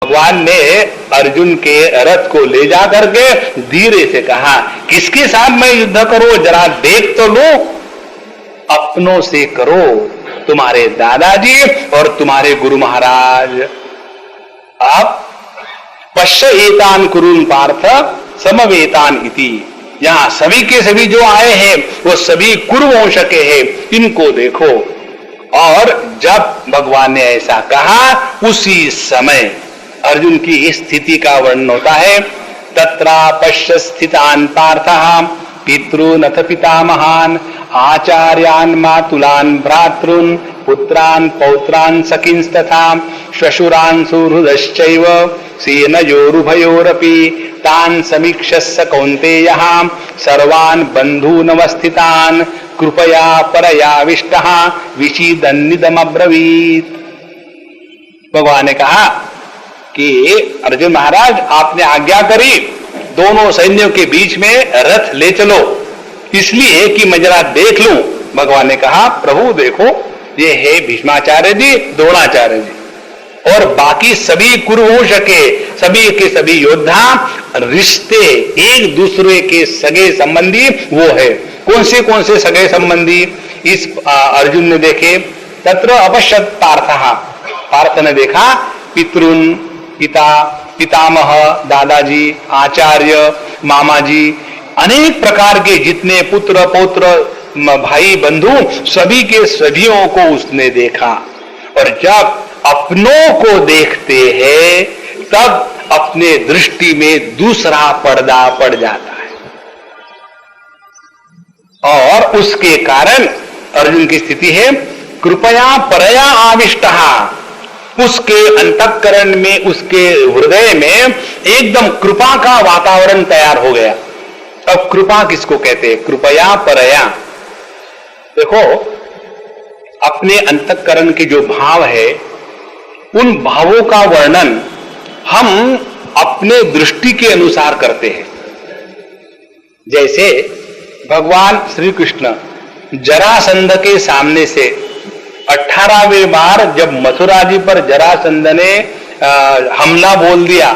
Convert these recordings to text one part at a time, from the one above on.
भगवान ने अर्जुन के रथ को ले जा करके धीरे से कहा, किसके साथ मैं युद्ध करूं, जरा देख तो लो। अपनों से करो, तुम्हारे दादाजी और तुम्हारे गुरु महाराज। आप पश्य एतान कुरुन पार्थ समवेतान इति, यहां सभी के सभी जो आए हैं वो सभी कुरुवंश के हैं, इनको देखो। और जब भगवान ने ऐसा कहा उसी समय अर्जुन की इस स्थिति का वर्णन होता है। तत्रा पश्य स्थितान पार्थः पितॄनथ पितामहान् आचार्यान् मातुलान् भ्रातॄन् पुत्रान् पौत्रान् सखींस्तथा श्वशुरान् सुहृदश्चैव सेनयोरुभयोरपि तान् समीक्षस्य कौन्तेयः सर्वान् बन्धूनवस्थितान् कृपया परयाविष्टः विषीदन्निदमब्रवीत्। भगवान ने कहा कि अर्जुन महाराज, आपने आज्ञा करी दोनों सैन्यों के बीच में रथ ले चलो, इसलिए कि मैं जरा देख लूं। भगवान ने कहा, प्रभु देखो, ये है भीष्माचार्य जी, द्रोणाचार्य जी और बाकी सभी कुरुवंश के सभी योद्धा, रिश्ते एक दूसरे के सगे संबंधी वो है। कौन से सगे संबंधी इस अर्जुन ने देखे। तत्र अपश्यत पार्थः, पार्थ ने देखा पितृन, पिता, पितामह, दादाजी, आचार्य, मामा जी, अनेक प्रकार के जितने पुत्र पौत्र भाई बंधु सभी के सभीयों को उसने देखा। और जब अपनों को देखते हैं तब अपने दृष्टि में दूसरा पर्दा पड़ जाता है और उसके कारण अर्जुन की स्थिति है कृपया परया आविष्टः, उसके अंतःकरण में, उसके हृदय में एकदम कृपा का वातावरण तैयार हो गया। अब कृपा किसको कहते हैं? कृपया परया। देखो, अपने अंतःकरण के जो भाव है उन भावों का वर्णन हम अपने दृष्टि के अनुसार करते हैं। जैसे भगवान श्री कृष्ण जरासंध के सामने से 18वें बार जब मथुरा जी पर जरासंध ने हमला बोल दिया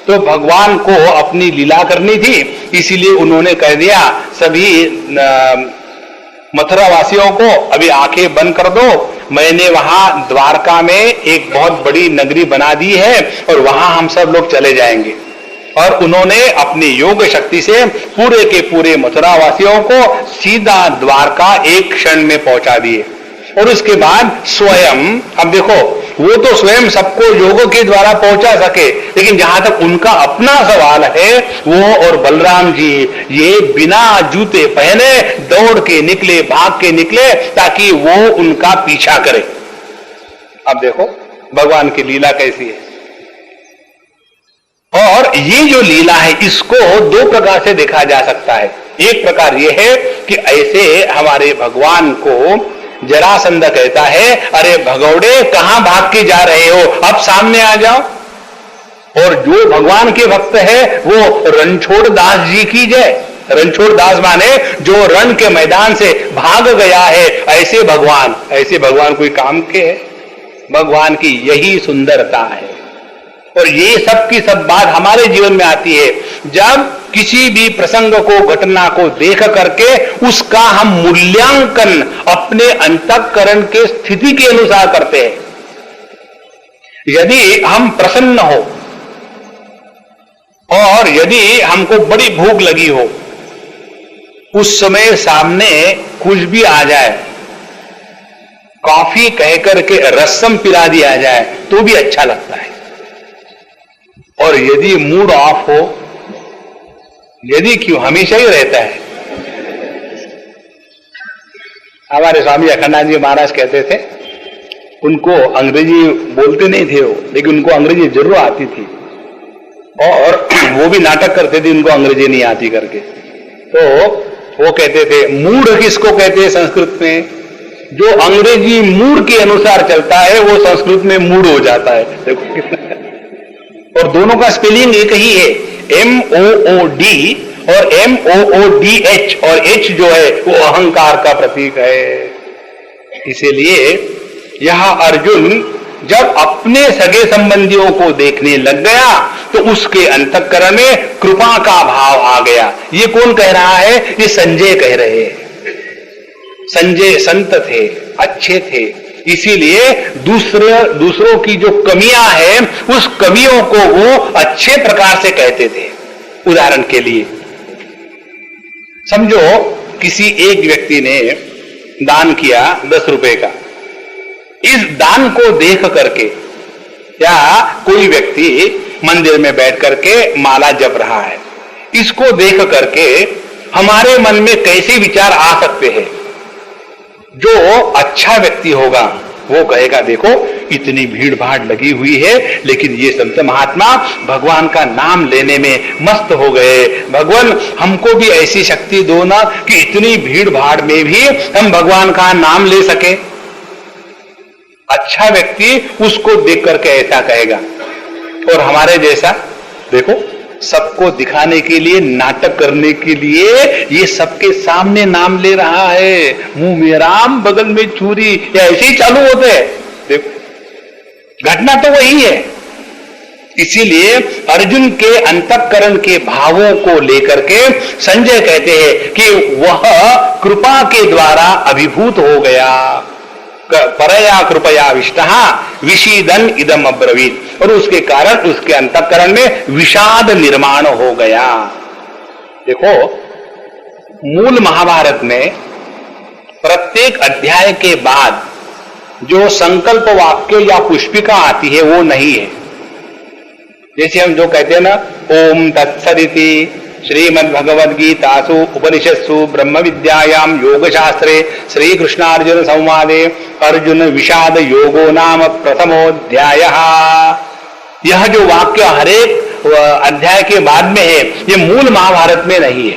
तो भगवान को अपनी लीला करनी थी, इसीलिए उन्होंने कह दिया सभी मथुरा वासियों को अभी आंखें बंद कर दो, मैंने वहां द्वारका में एक बहुत बड़ी नगरी बना दी है और वहां हम सब लोग चले जाएंगे। और उन्होंने अपनी योग शक्ति से पूरे के पूरे मथुरा वासियों को सीधा द्वारका एक क्षण में पहुंचा दिए। और उसके बाद स्वयं, अब देखो वो तो स्वयं सबको योग के द्वारा पहुंचा सके, लेकिन जहां तक उनका अपना सवाल है, वो और बलराम जी ये बिना जूते पहने दौड़ के निकले, भाग के निकले ताकि वो उनका पीछा करे। अब देखो भगवान की लीला कैसी है। और ये जो लीला है इसको दो प्रकार से देखा जा सकता है। एक प्रकार ये है कि ऐसे हमारे भगवान को जरासंध कहता है, अरे भगौड़े कहां भाग के जा रहे हो, अब सामने आ जाओ। और जो भगवान के भक्त है वो रणछोड़ दास जी की जय। रणछोड़ दास माने जो रण के मैदान से भाग गया है, ऐसे भगवान कोई काम के है? भगवान की यही सुंदरता है। और ये सब की सब बात हमारे जीवन में आती है जब किसी भी प्रसंग को, घटना को देख करके उसका हम मूल्यांकन अपने अंतःकरण के स्थिति के अनुसार करते हैं। यदि हम प्रसन्न हो और यदि हमको बड़ी भूख लगी हो, उस समय सामने कुछ भी आ जाए, कॉफी कहकर के रसम पिला दिया जाए तो भी अच्छा लगता है। और यदि मूड ऑफ हो, यदि क्यों हमेशा ही रहता है। हमारे स्वामी अखंडानंद जी महाराज कहते थे, उनको अंग्रेजी बोलते नहीं थे वो, लेकिन उनको अंग्रेजी जरूर आती थी और वो भी नाटक करते थे उनको अंग्रेजी नहीं आती करके। तो वो कहते थे मूड किसको कहते हैं संस्कृत में? जो अंग्रेजी मूड के अनुसार चलता है वो संस्कृत में मूड हो जाता है। देखो कितना, और दोनों का स्पेलिंग एक ही है, MOOD और MOODH, और H जो है वो अहंकार का प्रतीक है। इसीलिए यह अर्जुन जब अपने सगे संबंधियों को देखने लग गया तो उसके अंतःकरण में कृपा का भाव आ गया। ये कौन कह रहा है? ये संजय कह रहे हैं। संजय संत थे, अच्छे थे, इसीलिए दूसरों की जो कमियां हैं उस कमियों को वो अच्छे प्रकार से कहते थे। उदाहरण के लिए समझो किसी एक व्यक्ति ने दान किया 10 रुपए का। इस दान को देख करके या कोई व्यक्ति मंदिर में बैठ करके माला जप रहा है, इसको देख करके हमारे मन में कैसे विचार आ सकते हैं? जो अच्छा व्यक्ति होगा वो कहेगा देखो इतनी भीड़ भाड़ लगी हुई है लेकिन ये संत महात्मा भगवान का नाम लेने में मस्त हो गए। भगवान हमको भी ऐसी शक्ति दो ना कि इतनी भीड़ भाड़ में भी हम भगवान का नाम ले सके। अच्छा व्यक्ति उसको देख करके ऐसा कहेगा। और हमारे जैसा देखो सबको दिखाने के लिए, नाटक करने के लिए ये सबके सामने नाम ले रहा है, मुंह में राम बगल में चूरी, या ऐसे ही चालू होते हैं। देखो घटना तो वही है। इसीलिए अर्जुन के अंतःकरण के भावों को लेकर के संजय कहते हैं कि वह कृपा के द्वारा अभिभूत हो गया। परया कृपया विष्टः विषीदन इदम अब्रवीत, और उसके कारण उसके अंतःकरण में विषाद निर्माण हो गया। देखो मूल महाभारत में प्रत्येक अध्याय के बाद जो संकल्प वाक्य या पुष्पिका आती है वो नहीं है। जैसे हम जो कहते हैं ना, ओम तत्सदिति श्रीमद्भगवद्गीतासु उपनिषत्सु ब्रह्म विद्यायाम योग शास्त्रे श्री कृष्णार्जुन संवादे अर्जुन विषाद योगो नाम प्रथमोऽध्याय। यह जो वाक्य हरेक अध्याय के बाद में है ये मूल महाभारत में नहीं है।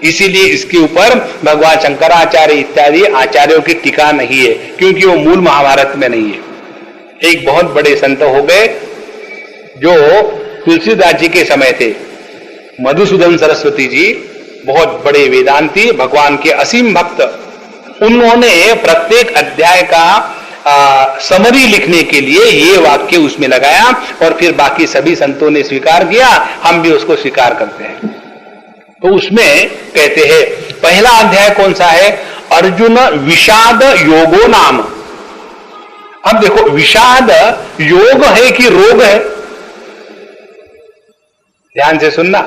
इसीलिए इसके ऊपर भगवान शंकराचार्य इत्यादि आचार्यों की टीका नहीं है, क्योंकि वो मूल महाभारत में नहीं है। एक बहुत बड़े संत हो गए जो तुलसीदास जी के समय थे, मधुसूदन सरस्वती जी, बहुत बड़े वेदांती, भगवान के असीम भक्त। उन्होंने प्रत्येक अध्याय का समरी लिखने के लिए ये वाक्य उसमें लगाया और फिर बाकी सभी संतों ने स्वीकार किया, हम भी उसको स्वीकार करते हैं। तो उसमें कहते हैं पहला अध्याय कौन सा है? अर्जुन विषाद योगो नाम। अब देखो विषाद योग है कि रोग है? ध्यान से सुनना।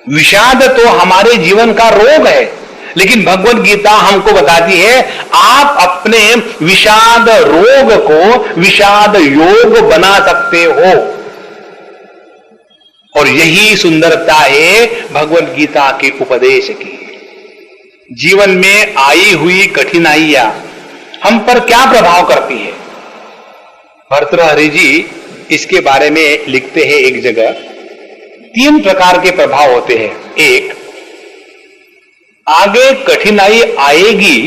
विषाद तो हमारे जीवन का रोग है, लेकिन भगवत गीता हमको बताती है आप अपने विषाद रोग को विषाद योग बना सकते हो। और यही सुंदरता है भगवत गीता के उपदेश की। जीवन में आई हुई कठिनाइयां हम पर क्या प्रभाव करती है? भर्तृहरि जी इसके बारे में लिखते हैं एक जगह, 3 प्रकार के प्रभाव होते हैं। एक, आगे कठिनाई आएगी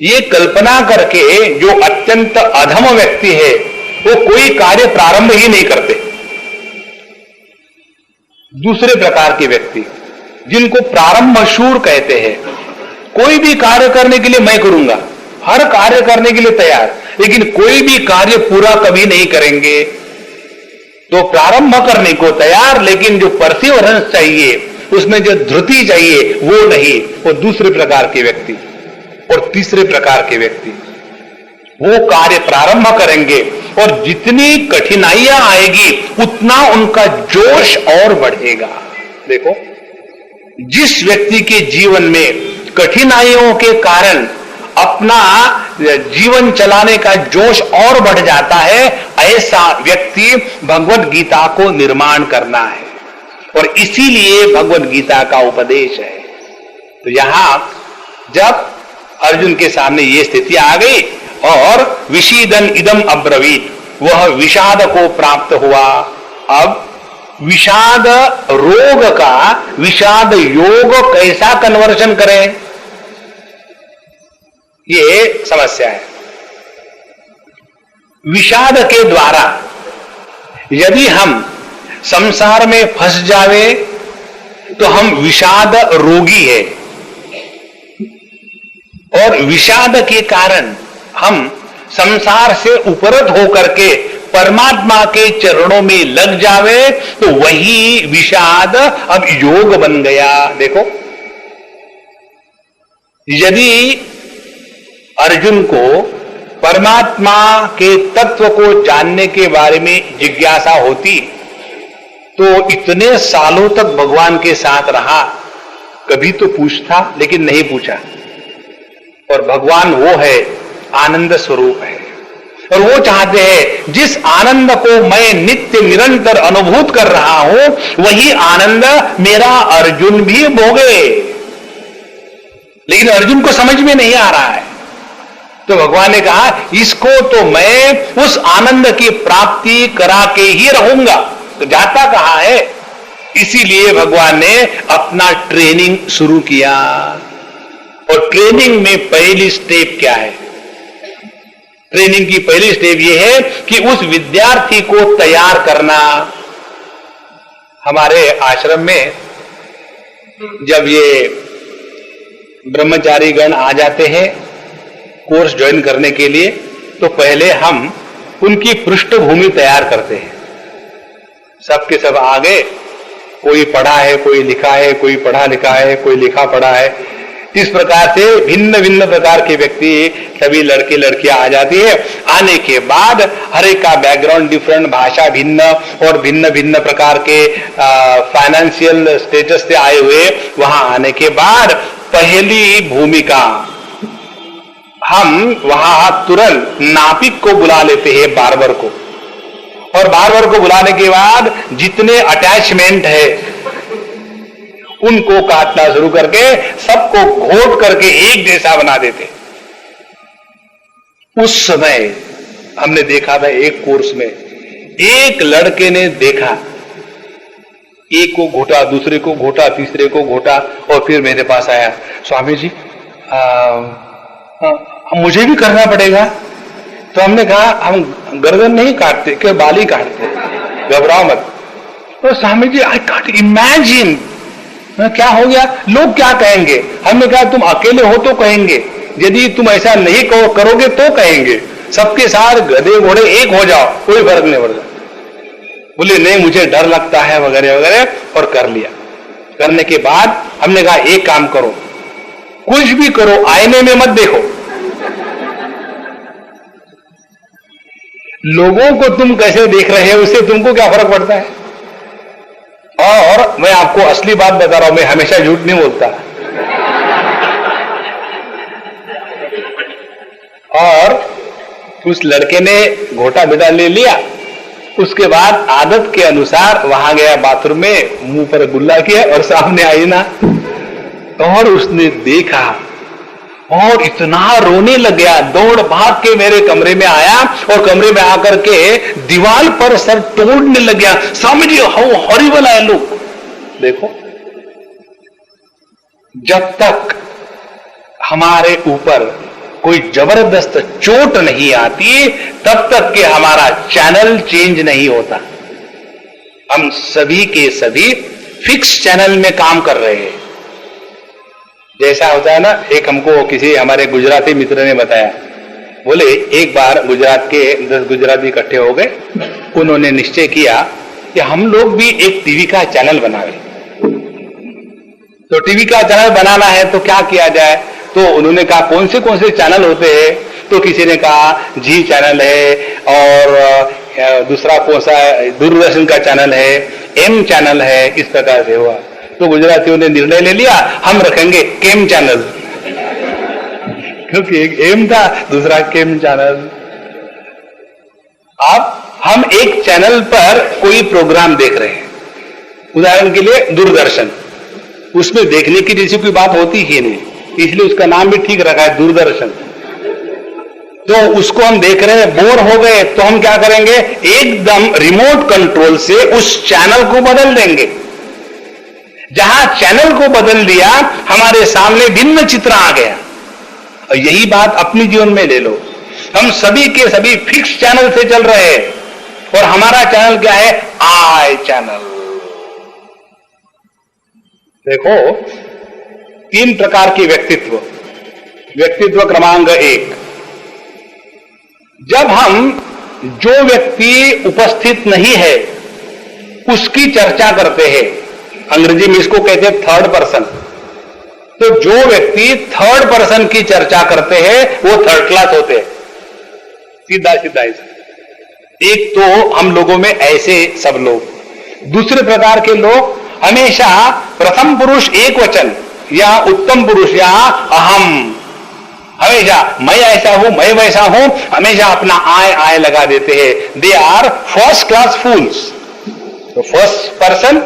ये कल्पना करके जो अत्यंत अधम व्यक्ति है वो कोई कार्य प्रारंभ ही नहीं करते। दूसरे प्रकार के व्यक्ति जिनको प्रारंभशूर कहते हैं, कोई भी कार्य करने के लिए मैं करूंगा, हर कार्य करने के लिए तैयार, लेकिन कोई भी कार्य पूरा कभी नहीं करेंगे। तो प्रारंभ करने को तैयार, लेकिन जो परसिवरेंस चाहिए, उसमें जो धृति चाहिए वो नहीं, वो दूसरे प्रकार के व्यक्ति। और तीसरे प्रकार के व्यक्ति वो कार्य प्रारंभ करेंगे और जितनी कठिनाइयां आएगी उतना उनका जोश और बढ़ेगा। देखो जिस व्यक्ति के जीवन में कठिनाइयों के कारण अपना जीवन चलाने का जोश और बढ़ जाता है, ऐसा व्यक्ति भगवत गीता को निर्माण करना है। और इसीलिए भगवत गीता का उपदेश है। तो यहां जब अर्जुन के सामने ये स्थिति आ गई और विषीदन इदम अब्रवीत, वह विषाद को प्राप्त हुआ। अब विषाद रोग का विषाद योग कैसा कन्वर्शन करें, ये समस्या है। विषाद के द्वारा यदि हम संसार में फंस जावे तो हम विषाद रोगी है, और विषाद के कारण हम संसार से उपरत होकर के परमात्मा के चरणों में लग जावे तो वही विषाद अब योग बन गया। देखो, यदि अर्जुन को परमात्मा के तत्व को जानने के बारे में जिज्ञासा होती तो इतने सालों तक भगवान के साथ रहा, कभी तो पूछता, लेकिन नहीं पूछा। और भगवान वो है, आनंद स्वरूप है, और वो चाहते हैं जिस आनंद को मैं नित्य निरंतर अनुभूत कर रहा हूं वही आनंद मेरा अर्जुन भी भोगे। लेकिन अर्जुन को समझ में नहीं आ रहा है, तो भगवान ने कहा इसको तो मैं उस आनंद की प्राप्ति करा के ही रहूंगा। तो जाता कहां है? इसीलिए भगवान ने अपना ट्रेनिंग शुरू किया। और ट्रेनिंग में पहली स्टेप क्या है? ट्रेनिंग की पहली स्टेप यह है कि उस विद्यार्थी को तैयार करना। हमारे आश्रम में जब ये ब्रह्मचारी गण आ जाते हैं कोर्स ज्वाइन करने के लिए, तो पहले हम उनकी पृष्ठभूमि तैयार करते हैं। सबके सब आगे, कोई पढ़ा है, कोई लिखा है, कोई पढ़ा लिखा है, कोई लिखा पढ़ा है। इस प्रकार से भिन्न भिन्न प्रकार के व्यक्ति, सभी लड़के लड़कियां आ जाती है। आने के बाद हर एक का बैकग्राउंड डिफरेंट, भाषा भिन्न और भिन्न भिन्न प्रकार के फाइनेंशियल स्टेटस से आए हुए। वहां आने के बाद पहली भूमिका हम वहां तुरंत नापिक को बुला लेते हैं, बार्बर को। और बार्बर को बुलाने के बाद जितने अटैचमेंट है उनको काटना शुरू करके सबको घोट करके एक जैसा बना देते। उस समय हमने देखा था एक कोर्स में, एक लड़के ने देखा, एक को घोटा, दूसरे को घोटा, तीसरे को घोटा, और फिर मेरे पास आया, स्वामी जी मुझे भी करना पड़ेगा। तो हमने कहा हम गर्दन नहीं काटते, केवल बाल ही काटते, घबराओ मत। तो Swami ji I can't imagine, क्या हो गया, लोग क्या कहेंगे? हमने कहा तुम अकेले हो तो कहेंगे, यदि तुम ऐसा नहीं करोगे तो कहेंगे। सबके साथ गधे घोड़े एक हो जाओ, कोई फर्क नहीं पड़ता। बोले नहीं मुझे डर लगता है वगैरह वगैरह, और कर लिया। करने के बाद हमने कहा एक काम करो, कुछ भी करो आईने में मत देखो। लोगों को तुम कैसे देख रहे हो उससे तुमको क्या फर्क पड़ता है? और मैं आपको असली बात बता रहा हूं, मैं हमेशा झूठ नहीं बोलता। और उस लड़के ने घोटा बेटा ले लिया। उसके बाद आदत के अनुसार वहां गया बाथरूम में, मुंह पर गुल्ला किया और सामने आई ना, और उसने देखा और इतना रोने लग गया। दौड़ भाग के मेरे कमरे में आया और कमरे में आकर के दीवार पर सर तोड़ने लग गया। Swami ji how horrible I look. देखो, जब तक हमारे ऊपर कोई जबरदस्त चोट नहीं आती तब तक के हमारा चैनल चेंज नहीं होता। हम सभी के सभी फिक्स चैनल में काम कर रहे हैं। जैसा होता है ना, एक हमको किसी हमारे गुजराती मित्र ने बताया, बोले एक बार गुजरात के 10 गुजराती इकट्ठे हो गए। उन्होंने निश्चय किया कि हम लोग भी एक टीवी का चैनल बनावे। तो टीवी का चैनल बनाना है तो क्या किया जाए? तो उन्होंने कहा कौन से चैनल होते हैं? तो किसी ने कहा जी चैनल है, और दूसरा कौन सा दूरदर्शन का चैनल है, एम चैनल है। इस प्रकार से हुआ। तो गुजरातियों ने निर्णय ले लिया हम रखेंगे केम चैनल, क्योंकि एक एम था, दूसरा केम चैनल। अब हम एक चैनल पर कोई प्रोग्राम देख रहे हैं, उदाहरण के लिए दूरदर्शन, उसमें देखने की जैसी कोई बात होती ही नहीं, इसलिए उसका नाम भी ठीक रखा है दूरदर्शन। तो उसको हम देख रहे हैं, बोर हो गए, तो हम क्या करेंगे, एकदम रिमोट कंट्रोल से उस चैनल को बदल देंगे। जहां चैनल को बदल दिया हमारे सामने भिन्न चित्र आ गया। और यही बात अपने जीवन में ले लो, हम सभी के सभी फिक्स चैनल से चल रहे हैं, और हमारा चैनल क्या है, आई चैनल। देखो, 3 प्रकार के व्यक्तित्व। व्यक्तित्व क्रमांक 1, जब हम जो व्यक्ति उपस्थित नहीं है उसकी चर्चा करते हैं, अंग्रेजी में इसको कहते हैं थर्ड पर्सन, तो जो व्यक्ति थर्ड पर्सन की चर्चा करते हैं वो थर्ड क्लास होते हैं, सीधा सीधा ऐसा। एक तो हम लोगों में ऐसे सब लोग, दूसरे प्रकार के लोग हमेशा प्रथम पुरुष एक वचन या उत्तम पुरुष या अहम, हमेशा मैं ऐसा हूं, मैं वैसा हूं, हमेशा अपना आय लगा देते हैं। दे आर फर्स्ट क्लास फूल्स। तो फर्स्ट पर्सन,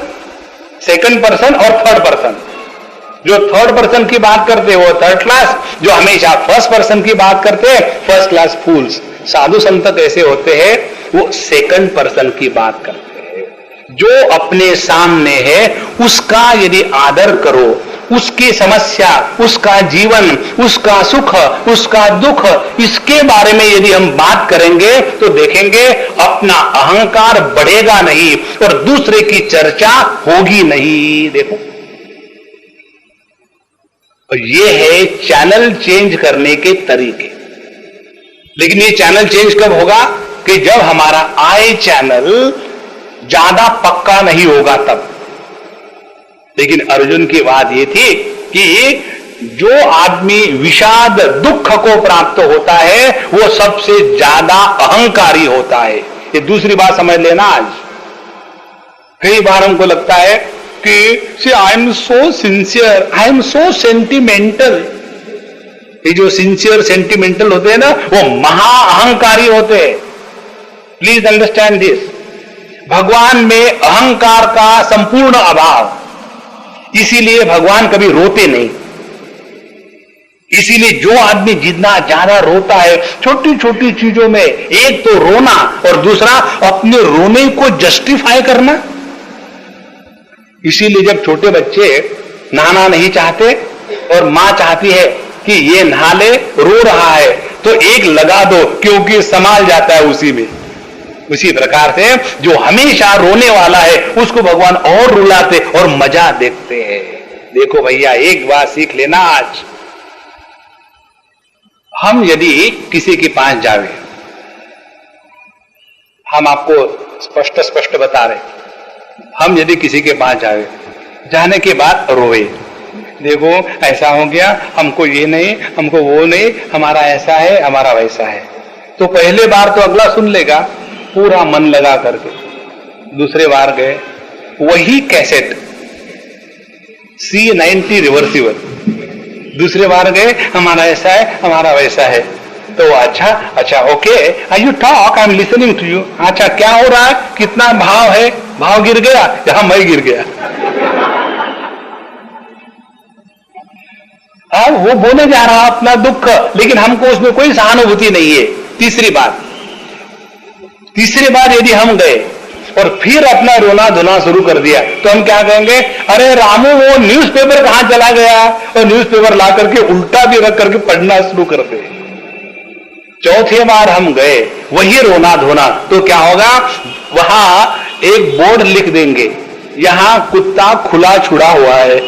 सेकंड पर्सन और थर्ड पर्सन, जो थर्ड पर्सन की बात करते हैं वो थर्ड क्लास, जो हमेशा फर्स्ट पर्सन की बात करते हैं फर्स्ट क्लास फूल्स। साधु संत कैसे होते हैं, वो सेकंड पर्सन की बात करते हैं। जो अपने सामने है उसका यदि आदर करो, उसकी समस्या, उसका जीवन, उसका सुख, उसका दुख, इसके बारे में यदि हम बात करेंगे तो देखेंगे अपना अहंकार बढ़ेगा नहीं और दूसरे की चर्चा होगी नहीं। देखो, और ये है चैनल चेंज करने के तरीके। लेकिन ये चैनल चेंज कब होगा कि जब हमारा आई चैनल ज्यादा पक्का नहीं होगा तब। लेकिन अर्जुन की बात यह थी कि जो आदमी विषाद दुख को प्राप्त होता है वो सबसे ज्यादा अहंकारी होता है। ये दूसरी बात समझ लेना। आज कई बार हमको लगता है कि I am so sincere, I am so sentimental. ये जो सिंसियर सेंटिमेंटल होते हैं ना, वो महा अहंकारी होते हैं। Please understand this. भगवान में अहंकार का संपूर्ण अभाव, इसीलिए भगवान कभी रोते नहीं। इसीलिए जो आदमी जितना ज्यादा रोता है छोटी छोटी चीजों में, एक तो रोना और दूसरा अपने रोने को जस्टिफाई करना। इसीलिए जब छोटे बच्चे नहाना नहीं चाहते और मां चाहती है कि ये नहा ले, रो रहा है तो एक लगा दो क्योंकि संभाल जाता है उसी में। उसी प्रकार से जो हमेशा रोने वाला है उसको भगवान और रुलाते और मजा देखते हैं। देखो भैया, एक बात सीख लेना। आज हम यदि किसी के पास जावे, हम आपको स्पष्ट बता रहे, हम यदि किसी के पास जावे, जाने के बाद रोए, देखो ऐसा हो गया, हमको ये नहीं, हमको वो नहीं, हमारा ऐसा है, हमारा वैसा है, तो पहले बार तो अगला सुन लेगा पूरा मन लगा करके। दूसरे बार गए, वही कैसेट C90 रिवर्सिबल। दूसरे बार गए, हमारा ऐसा है, हमारा वैसा है, तो अच्छा okay, I you talk, I am listening to you. अच्छा क्या हो रहा है, कितना भाव है, भाव गिर गया, यहां मैं गिर गया। वो बोले जा रहा अपना दुख, लेकिन हमको उसमें कोई सहानुभूति नहीं है। तीसरी बार यदि हम गए और फिर अपना रोना धोना शुरू कर दिया तो हम क्या कहेंगे, अरे रामू वो न्यूज़पेपर कहां चला गया, और न्यूज़पेपर ला करके उल्टा भी रख करके पढ़ना शुरू करते। चौथे बार हम गए, वही रोना धोना, तो क्या होगा, वहां एक बोर्ड लिख देंगे, यहां कुत्ता खुला छुड़ा हुआ है।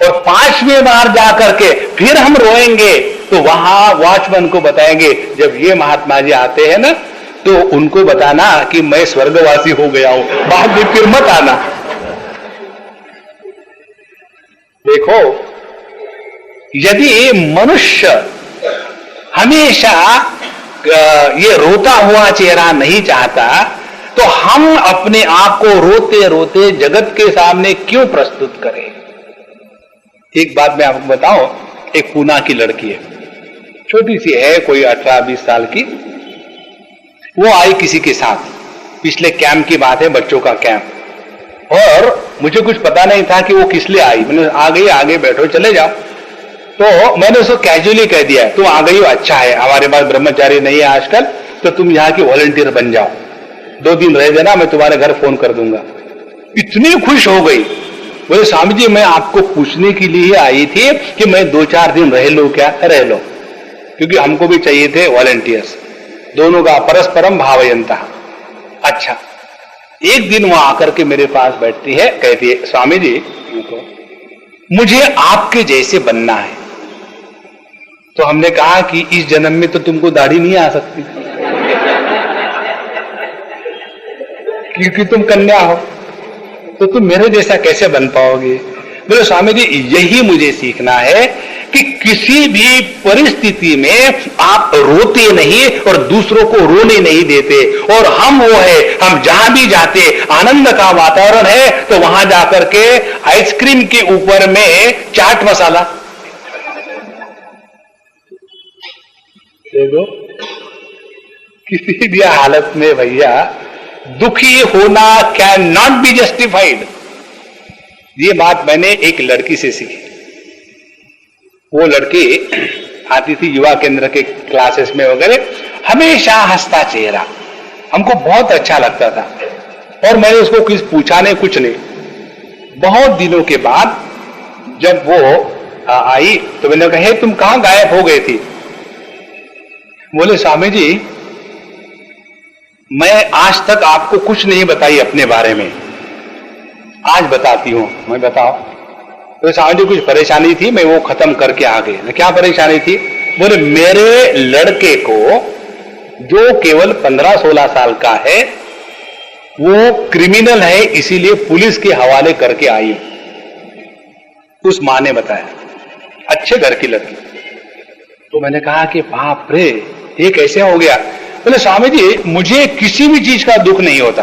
और 5वें बार जाकर के फिर हम रोएंगे तो वहां वॉचमैन को बताएंगे, जब ये महात्मा जी आते हैं ना तो उनको बताना कि मैं स्वर्गवासी हो गया हूं, बाद में फिर मत आना। देखो, यदि मनुष्य हमेशा ये रोता हुआ चेहरा नहीं चाहता तो हम अपने आप को रोते रोते जगत के सामने क्यों प्रस्तुत करें। एक बात मैं आपको बताऊं, एक पूना की लड़की है, छोटी सी है, कोई 18-20 साल की। वो आई किसी के साथ, पिछले कैंप की बात है, बच्चों का कैंप, और मुझे कुछ पता नहीं था कि वो किस लिए आई। मैंने आ गई, आगे बैठो, चले जाओ। तो मैंने उसको कैजुअली कह दिया, तुम आ गई हो, अच्छा है, हमारे पास ब्रह्मचारी नहीं है आजकल, तो तुम यहाँ की वॉलंटियर बन जाओ, 2 दिन रह देना, मैं तुम्हारे घर फोन कर दूंगा। इतनी खुश हो गई, बोले स्वामी जी मैं आपको पूछने के लिए आई थी कि मैं 2-4 दिन रह लूं क्या। रह लो, क्योंकि हमको भी चाहिए थे वॉलंटियर्स, दोनों का परस्परम भावयंता। अच्छा, एक दिन वो आकर के मेरे पास बैठती है, कहती है स्वामी जी मुझे आपके जैसे बनना है। तो हमने कहा कि इस जन्म में तो तुमको दाढ़ी नहीं आ सकती क्योंकि तुम कन्या हो, तो तुम मेरे जैसा कैसे बन पाओगे। बोले स्वामी जी यही मुझे सीखना है कि किसी भी परिस्थिति में आप रोते नहीं और दूसरों को रोने नहीं देते, और हम वो है, हम जहां भी जाते आनंद का वातावरण है तो वहां जाकर के आइसक्रीम के ऊपर में चाट मसाला देखो। किसी भी हालत में भैया दुखी होना कैन नॉट बी जस्टिफाइड। ये बात मैंने एक लड़की से सीखी। वो लड़की आती थी युवा केंद्र के क्लासेस में वगैरह, हमेशा हंसता चेहरा, हमको बहुत अच्छा लगता था, और मैंने उसको कुछ पूछा नहीं, कुछ नहीं। बहुत दिनों के बाद जब वो आई तो मैंने कहा तुम कहां गायब हो गए थी। बोले स्वामी जी मैं आज तक आपको कुछ नहीं बताई अपने बारे में, आज बताती हूं। मैं बताओ। तो स्वामी जी कुछ परेशानी थी, मैं वो खत्म करके आ गए। क्या परेशानी थी? बोले मेरे लड़के को जो केवल 15-16 साल का है वो क्रिमिनल है, इसीलिए पुलिस के हवाले करके आई। उस मां ने बताया, अच्छे घर की लड़की। तो मैंने कहा कि बाप रे ये कैसे हो गया। बोले स्वामी जी मुझे किसी भी चीज का दुख नहीं होता,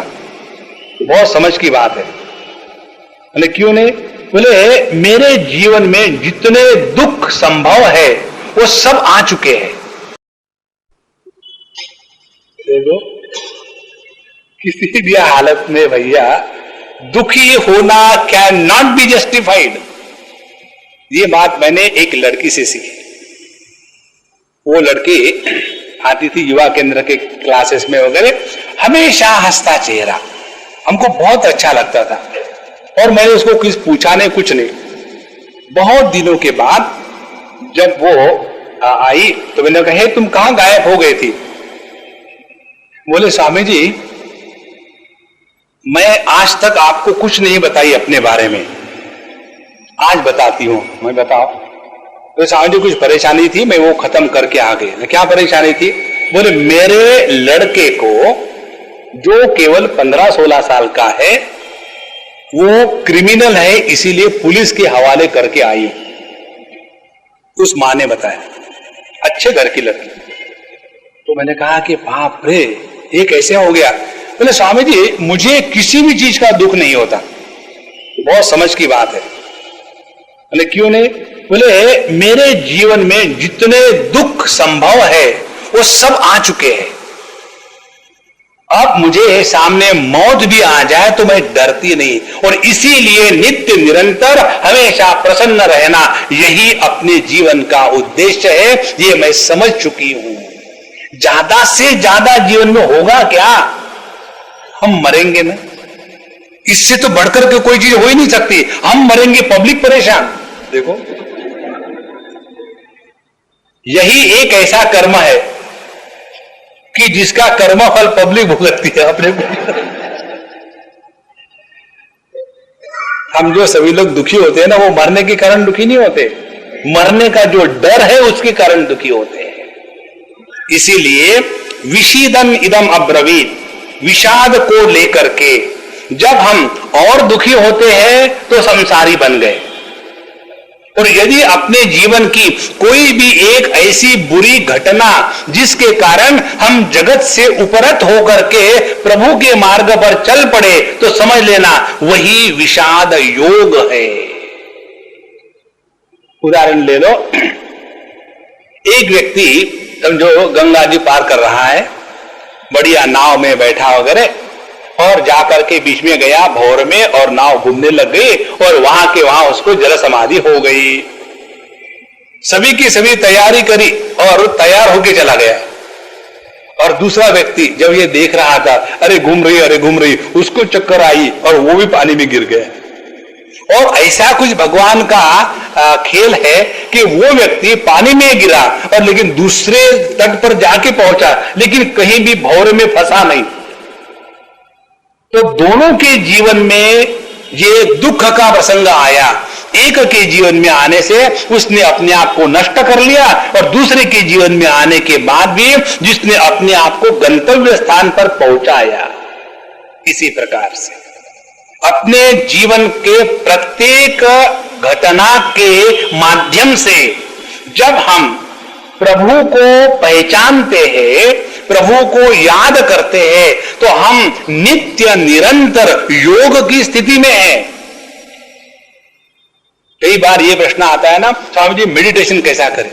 बहुत समझ की बात है। बोले क्यों नहीं? बोले मेरे जीवन में जितने दुख संभव है वो सब आ चुके हैं। देखो किसी भी हालत में भैया दुखी होना कैन नॉट बी जस्टिफाइड। ये बात मैंने एक लड़की से सीखी। वो लड़की आती थी युवा केंद्र के क्लासेस में वगैरह, हमेशा हंसता चेहरा, हमको बहुत अच्छा लगता था, और मैंने उसको कुछ पूछा नहीं, कुछ नहीं। बहुत दिनों के बाद जब वो आई तो मैंने कहा तुम कहां गायब हो गए थी। बोले स्वामी जी मैं आज तक आपको कुछ नहीं बताई अपने बारे में, आज बताती हूं। मैं बताओ। तो स्वामी जी कुछ परेशानी थी, मैं वो खत्म करके आ गए। क्या परेशानी थी? बोले मेरे लड़के को जो केवल 15-16 साल का है वो क्रिमिनल है, इसीलिए पुलिस के हवाले करके आई। उस मां ने बताया, अच्छे घर की लड़की। तो मैंने कहा कि बाप रे ये कैसे हो गया। बोले स्वामी जी मुझे किसी भी चीज का दुख नहीं होता, बहुत समझ की बात है। बोले क्यों नहीं? बोले मेरे जीवन में जितने दुख संभव है वो सब आ चुके हैं। अब मुझे सामने मौत भी आ जाए तो मैं डरती नहीं, और इसीलिए नित्य निरंतर हमेशा प्रसन्न रहना यही अपने जीवन का उद्देश्य है। ये मैं समझ चुकी हूं। ज्यादा से ज्यादा जीवन में होगा क्या? हम मरेंगे ना, इससे तो बढ़कर के कोई चीज हो ही नहीं सकती। हम मरेंगे, पब्लिक परेशान। देखो यही एक ऐसा कर्म है कि जिसका कर्म फल पब्लिक भुगतती है अपने को। हम जो सभी लोग दुखी होते हैं ना, वो मरने के कारण दुखी नहीं होते, मरने का जो डर है उसके कारण दुखी होते हैं। इसीलिए विषीदन इदम अब्रवीत, विषाद को लेकर के जब हम और दुखी होते हैं तो संसारी बन गए। और यदि अपने जीवन की कोई भी एक ऐसी बुरी घटना जिसके कारण हम जगत से उपरत होकर के प्रभु के मार्ग पर चल पड़े तो समझ लेना वही विषाद योग है। उदाहरण ले लो, एक व्यक्ति समझो गंगा जी पार कर रहा है, बढ़िया नाव में बैठा वगैरह, और जाकर के बीच में गया भौर में और नाव घूमने लग गई और वहां के वहां उसको जल समाधि हो गई। सभी की सभी तैयारी करी और तैयार होके चला गया। और दूसरा व्यक्ति जब ये देख रहा था, अरे घूम रही, उसको चक्कर आई और वो भी पानी में गिर गया। और ऐसा कुछ भगवान का खेल है कि वो व्यक्ति पानी में गिरा और लेकिन दूसरे तट पर जाके पहुंचा, लेकिन कहीं भी भौर में फंसा नहीं। तो दोनों के जीवन में ये दुख का प्रसंग आया एक के जीवन में आने से उसने अपने आप को नष्ट कर लिया, और दूसरे के जीवन में आने के बाद भी जिसने अपने आप को गंतव्य स्थान पर पहुंचाया। इसी प्रकार से अपने जीवन के प्रत्येक घटना के माध्यम से जब हम प्रभु को पहचानते हैं, प्रभु को याद करते हैं, तो हम नित्य निरंतर योग की स्थिति में हैं। कई बार ये प्रश्न आता है ना, स्वामी जी मेडिटेशन कैसा करें?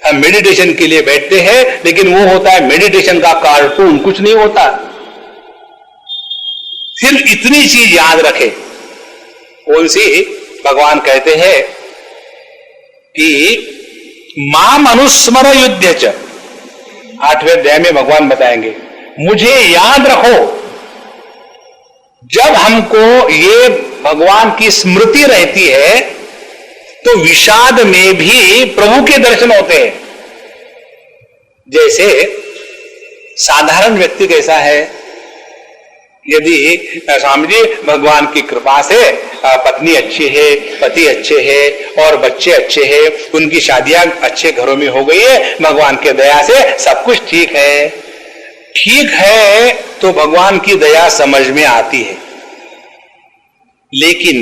हम मेडिटेशन के लिए बैठते हैं, लेकिन वो होता है मेडिटेशन का कार्टून, कुछ नहीं होता। सिर्फ इतनी चीज याद रखे, कौन सी? भगवान कहते हैं कि माम अनुस्मर युद्ध च, 8वें अध्याय में भगवान बताएंगे, मुझे याद रखो। जब हमको ये भगवान की स्मृति रहती है तो विषाद में भी प्रभु के दर्शन होते हैं। जैसे साधारण व्यक्ति कैसा है, यदि स्वामी जी भगवान की कृपा से पत्नी अच्छी है, पति अच्छे हैं और बच्चे अच्छे हैं, उनकी शादियां अच्छे घरों में हो गई है, भगवान के दया से सब कुछ ठीक है। ठीक है तो भगवान की दया समझ में आती है, लेकिन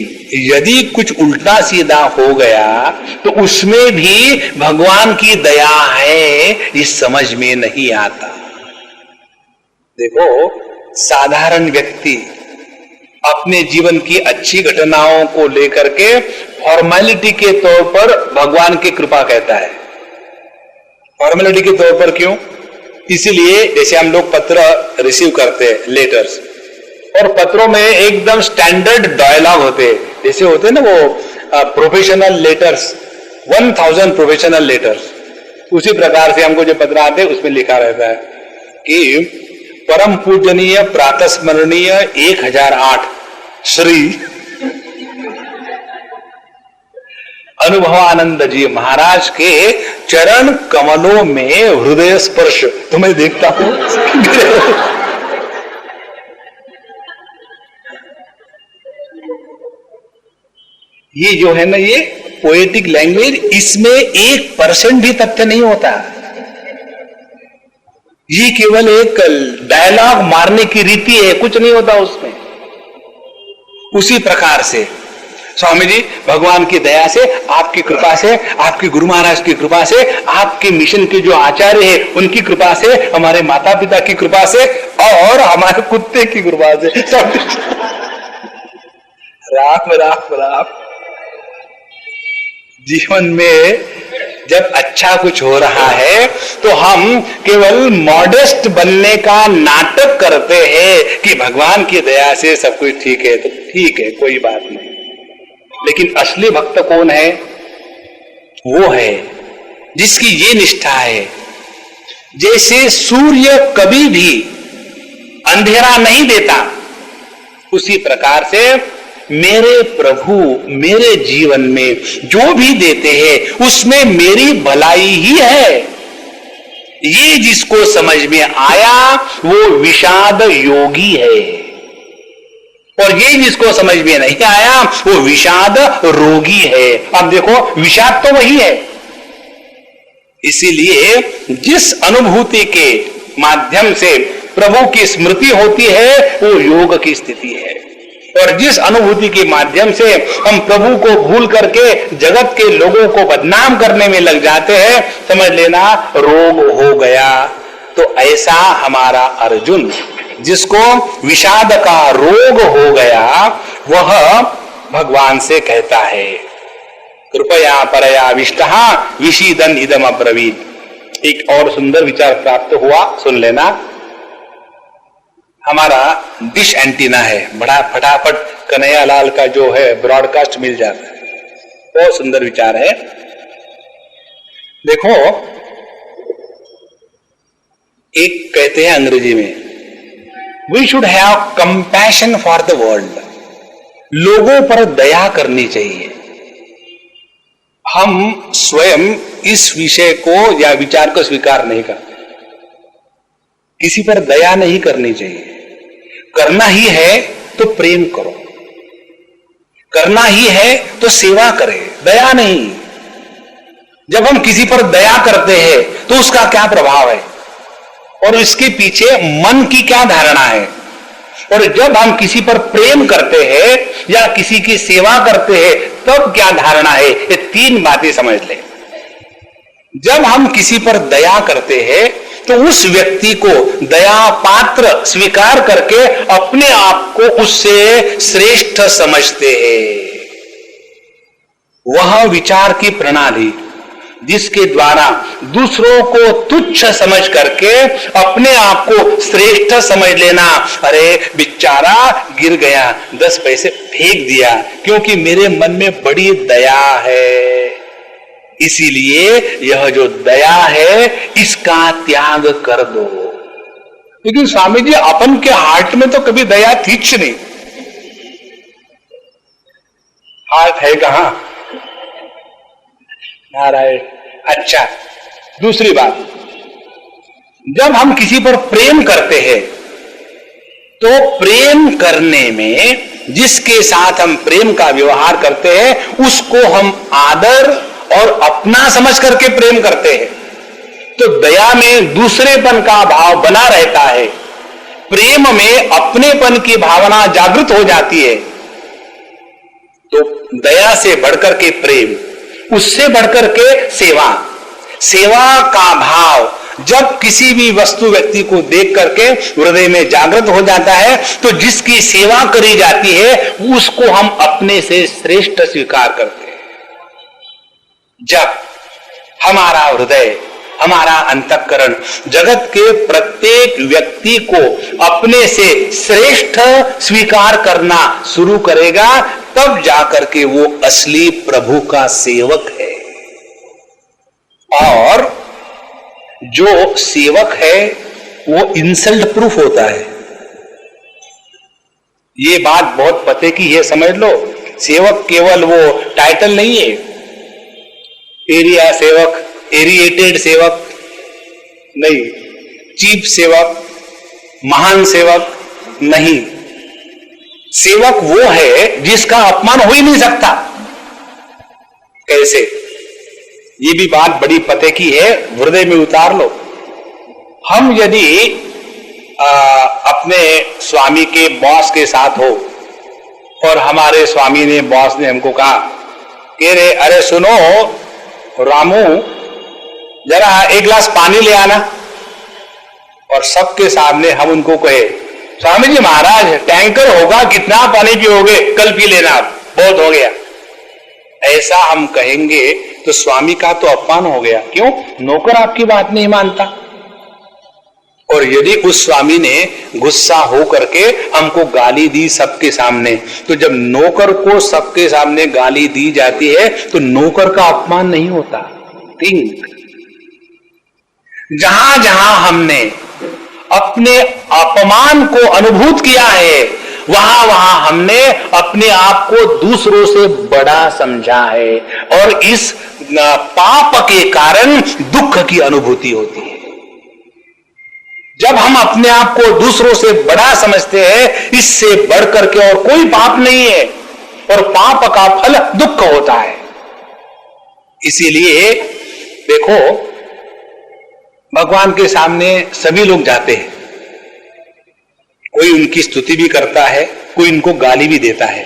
यदि कुछ उल्टा सीधा हो गया तो उसमें भी भगवान की दया है, ये समझ में नहीं आता। देखो, साधारण व्यक्ति अपने जीवन की अच्छी घटनाओं को लेकर के फॉर्मेलिटी के तौर पर भगवान की कृपा कहता है। फॉर्मेलिटी के तौर पर क्यों? इसीलिए जैसे हम लोग पत्र रिसीव करते हैं, लेटर्स, और पत्रों में एकदम स्टैंडर्ड डायलॉग होते हैं, जैसे होते हैं ना वो प्रोफेशनल लेटर्स, 1000 प्रोफेशनल लेटर्स, उसी प्रकार से हमको जो पत्र आते हैं उसमें लिखा रहता है कि परम पूजनीय प्रातस्मरणीय 1008 श्री अनुभवानंद जी महाराज के चरण कमलों में हृदय स्पर्श। तो मैं देखता हूं ये जो है ना, ये पोएटिक लैंग्वेज, इसमें 1% भी तथ्य नहीं होता। ये केवल एक डायलॉग मारने की रीति है, कुछ नहीं होता उसमें। उसी प्रकार से स्वामी जी भगवान की दया से, आपकी कृपा से, आपके गुरु महाराज की कृपा से, आपके मिशन के जो आचार्य हैं उनकी कृपा से, हमारे माता पिता की कृपा से और हमारे कुत्ते की कृपा से सब राम राम राम। जीवन में जब अच्छा कुछ हो रहा है तो हम केवल मॉडेस्ट बनने का नाटक करते हैं कि भगवान की दया से सब कुछ ठीक है, तो ठीक है, कोई बात नहीं। लेकिन असली भक्त कौन है? वो है जिसकी ये निष्ठा है, जैसे सूर्य कभी भी अंधेरा नहीं देता, उसी प्रकार से मेरे प्रभु मेरे जीवन में जो भी देते हैं उसमें मेरी भलाई ही है। ये जिसको समझ में आया वो विषाद योगी है, और ये जिसको समझ में नहीं आया वो विषाद रोगी है। अब देखो, विषाद तो वही है। इसीलिए जिस अनुभूति के माध्यम से प्रभु की स्मृति होती है वो योग की स्थिति है, और जिस अनुभूति के माध्यम से हम प्रभु को भूल करके जगत के लोगों को बदनाम करने में लग जाते हैं, समझ लेना रोग हो गया। तो ऐसा हमारा अर्जुन, जिसको विषाद का रोग हो गया, वह भगवान से कहता है कृपया परया विष्टहा विशीदन इदम अब्रवीत। एक और सुंदर विचार प्राप्त हुआ, सुन लेना। हमारा डिश एंटीना है, बड़ा फटाफट कन्हैयालाल का जो है ब्रॉडकास्ट मिल जाता है, बहुत सुंदर विचार है। देखो, एक कहते हैं अंग्रेजी में, we should have compassion for the world. लोगों पर दया करनी चाहिए। हम स्वयं इस विषय को या विचार को स्वीकार नहीं करते। किसी पर दया नहीं करनी चाहिए। करना ही है तो प्रेम करो। करना ही है तो सेवा करें, दया नहीं। जब हम किसी पर दया करते हैं तो उसका क्या प्रभाव है और इसके पीछे मन की क्या धारणा है, और जब हम किसी पर प्रेम करते हैं या किसी की सेवा करते हैं तब क्या धारणा है, ये तीन बातें समझ लें। जब हम किसी पर दया करते हैं तो उस व्यक्ति को दया पात्र स्वीकार करके अपने आप को उससे श्रेष्ठ समझते हैं। वह विचार की प्रणाली जिसके द्वारा दूसरों को तुच्छ समझ करके अपने आप को श्रेष्ठ समझ लेना, अरे बेचारा गिर गया, 10 पैसे फेंक दिया क्योंकि मेरे मन में बड़ी दया है, इसीलिए यह जो दया है इसका त्याग कर दो। लेकिन स्वामी जी अपन के हार्ट में तो कभी दया थीच नहीं, हार्ट है कहां नारायण। अच्छा, दूसरी बात, जब हम किसी पर प्रेम करते हैं तो प्रेम करने में जिसके साथ हम प्रेम का व्यवहार करते हैं उसको हम आदर और अपना समझ करके प्रेम करते हैं, तो दया में दूसरेपन का भाव बना रहता है, प्रेम में अपनेपन की भावना जागृत हो जाती है। तो दया से बढ़कर के प्रेम, उससे बढ़कर के सेवा, सेवा का भाव जब किसी भी वस्तु व्यक्ति को देख करके हृदय में जागृत हो जाता है तो जिसकी सेवा करी जाती है उसको हम अपने से श्रेष्ठ स्वीकार करते हैं। जब हमारा हृदय, हमारा अंतःकरण जगत के प्रत्येक व्यक्ति को अपने से श्रेष्ठ स्वीकार करना शुरू करेगा तब जाकर के वो असली प्रभु का सेवक है। और जो सेवक है वो इंसल्ट प्रूफ होता है। ये बात बहुत पते की, ये समझ लो, सेवक केवल वो टाइटल नहीं है, एरिया सेवक, एरिएटेड सेवक नहीं, चीफ सेवक, महान सेवक नहीं। सेवक वो है जिसका अपमान हो ही नहीं सकता। कैसे? ये भी बात बड़ी पते की है, हृदय में उतार लो। हम यदि अपने स्वामी के बॉस के साथ हो और हमारे स्वामी ने, बॉस ने हमको कहा कि अरे सुनो रामू, जरा एक गिलास पानी ले आना, और सबके सामने हम उनको कहे स्वामी जी महाराज टैंकर होगा, कितना पानी पियोगे, कल पी लेना, बहुत हो गया, ऐसा हम कहेंगे तो स्वामी का तो अपमान हो गया। क्यों? नौकर आपकी बात नहीं मानता। और यदि उस स्वामी ने गुस्सा हो करके हमको गाली दी सबके सामने, तो जब नौकर को सबके सामने गाली दी जाती है तो नौकर का अपमान नहीं होता। थिंक, जहां जहां हमने अपने अपमान को अनुभूत किया है वहां वहां हमने अपने आप को दूसरों से बड़ा समझा है, और इस पाप के कारण दुख की अनुभूति होती है। जब हम अपने आप को दूसरों से बड़ा समझते हैं, इससे बढ़कर के और कोई पाप नहीं है, और पाप का फल दुख होता है। इसीलिए देखो, भगवान के सामने सभी लोग जाते हैं, कोई उनकी स्तुति भी करता है, कोई उनको गाली भी देता है।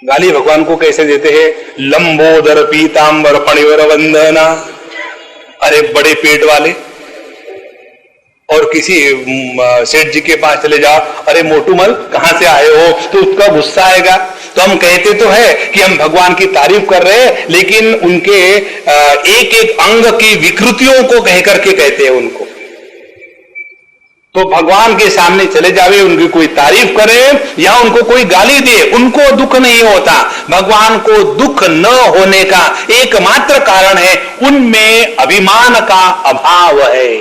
गाली भगवान को कैसे देते हैं? लंबोदर पीतांबर फणिवर वंदना, अरे बड़े पेट वाले। और किसी सेठ जी के पास चले जाओ, अरे मोटूमल कहां से आए हो, तो उसका गुस्सा आएगा। तो हम कहते तो है कि हम भगवान की तारीफ कर रहे हैं, लेकिन उनके एक एक अंग की विकृतियों को कह करके कहते हैं उनको। तो भगवान के सामने चले जावे, उनकी कोई तारीफ करे या उनको कोई गाली दे, उनको दुख नहीं होता। भगवान को दुख न होने का एकमात्र कारण है उनमें अभिमान का अभाव है।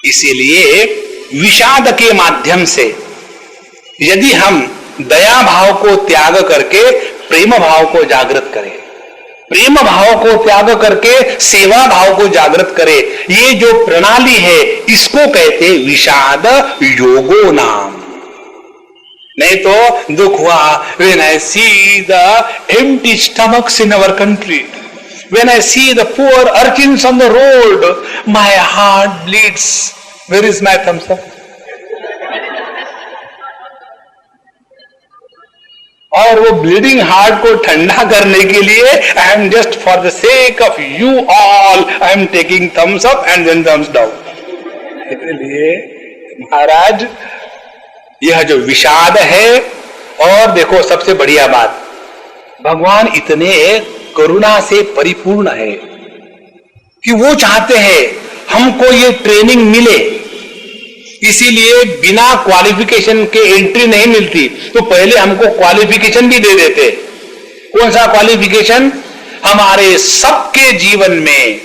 इसीलिए विषाद के माध्यम से यदि हम दया भाव को त्याग करके प्रेम भाव को जागृत करें, प्रेम भाव को त्याग करके सेवा भाव को जागृत करें, ये जो प्रणाली है इसको कहते विषाद योगो नाम। नहीं तो दुख हुआ when I see the empty stomachs in our country, when I see the poor urchins on the road, my heart bleeds. Where is my thumbs up? और वो ब्लीडिंग हार्ट को ठंडा करने के लिए I am just for the sake of you all I am taking thumbs up and then thumbs down. इसलिए महाराज यह जो विषाद है, और देखो सबसे बढ़िया बात, भगवान इतने करुणा से परिपूर्ण है कि वो चाहते हैं हमको ये ट्रेनिंग मिले. इसीलिए बिना क्वालिफिकेशन के एंट्री नहीं मिलती, तो पहले हमको क्वालिफिकेशन भी दे देते. कौन सा क्वालिफिकेशन? हमारे सबके जीवन में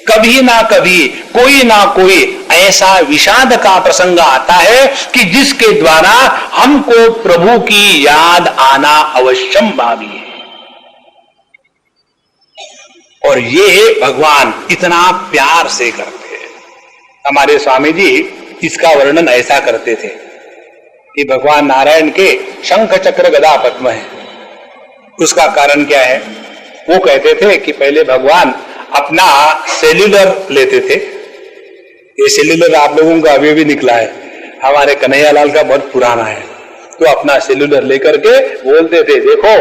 कभी ना कभी कोई ना कोई ऐसा विषाद का प्रसंग आता है कि जिसके द्वारा हमको प्रभु की याद आना अवश्यम भावी है. और ये भगवान इतना प्यार से करते हैं. हमारे स्वामी जी इसका वर्णन ऐसा करते थे कि भगवान नारायण के शंख चक्र गदा पद्म है. उसका कारण क्या है? वो कहते थे कि पहले भगवान अपना सेल्यूलर लेते थे. ये सेल्यूलर आप लोगों का अभी भी निकला है, हमारे कन्हैयालाल का बहुत पुराना है. तो अपना सेल्यूलर लेकर के बोलते थे, देखो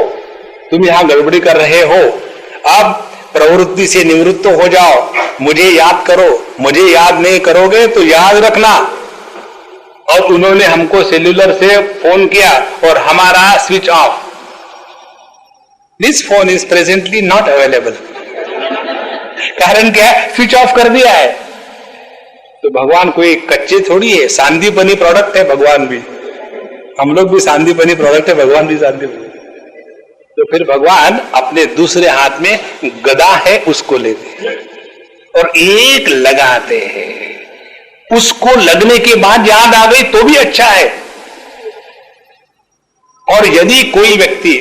तुम यहां गड़बड़ी कर रहे हो, अब प्रवृत्ति से निवृत्त हो जाओ, मुझे याद करो, मुझे याद नहीं करोगे तो याद रखना. और उन्होंने हमको सेल्यूलर से फोन किया और हमारा switch off. This phone is presently not available. कारण क्या है? स्विच ऑफ कर दिया है. तो भगवान कोई कच्चे थोड़ी है, सांदीपनी प्रोडक्ट है भगवान भी. हम लोग भी सांदीपनी प्रोडक्ट है, भगवान भी सांदीपनी. तो फिर भगवान अपने दूसरे हाथ में गदा है उसको लेते हैं और एक लगाते हैं. उसको लगने के बाद याद आ गई तो भी अच्छा है. और यदि कोई व्यक्ति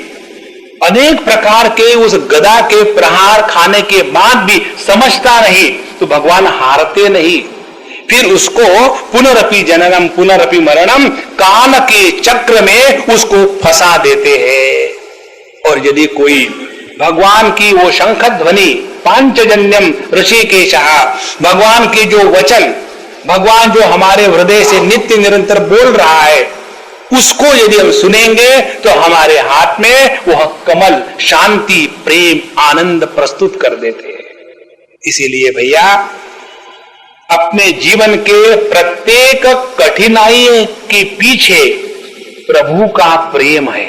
अनेक प्रकार के उस गदा के प्रहार खाने के बाद भी समझता नहीं तो भगवान हारते नहीं. फिर उसको पुनरपि जननम पुनरपि मरणम काल के चक्र में उसको फंसा देते हैं. और यदि कोई भगवान की वो शंख ध्वनि पांचजन्यम ऋषिकेशः, भगवान के जो वचन, भगवान जो हमारे हृदय से नित्य निरंतर बोल रहा है, उसको यदि हम सुनेंगे तो हमारे हाथ में वह कमल शांति प्रेम आनंद प्रस्तुत कर देते हैं. इसीलिए भैया अपने जीवन के प्रत्येक कठिनाई के पीछे प्रभु का प्रेम है.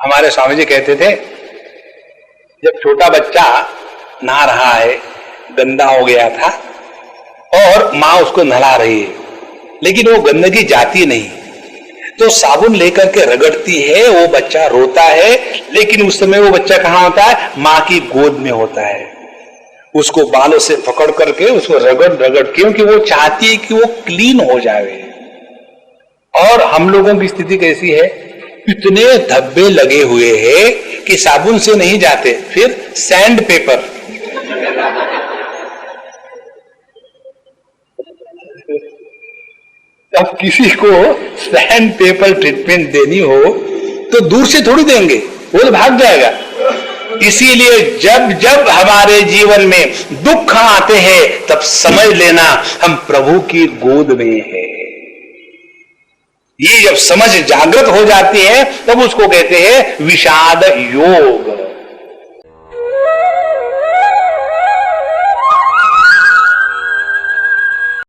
हमारे स्वामी जी कहते थे, जब छोटा बच्चा नहा रहा है, गंदा हो गया था और मां उसको नहला रही है, लेकिन वो गंदगी जाती नहीं, तो साबुन लेकर के रगड़ती है. वो बच्चा रोता है, लेकिन उस समय वो बच्चा कहां होता है? मां की गोद में होता है. उसको बालों से पकड़ करके उसको रगड़ रगड़, क्योंकि वो चाहती है कि वो क्लीन हो जाए. और हम लोगों की स्थिति कैसी है? इतने धब्बे लगे हुए हैं कि साबुन से नहीं जाते, फिर सैंड पेपर. अब किसी को सैंड पेपर ट्रीटमेंट देनी हो तो दूर से थोड़ी देंगे, वो तो भाग जाएगा. इसीलिए जब जब हमारे जीवन में दुख आते हैं तब समझ लेना हम प्रभु की गोद में है. ये जब समझ जागृत हो जाती है तब उसको कहते हैं विषाद योग.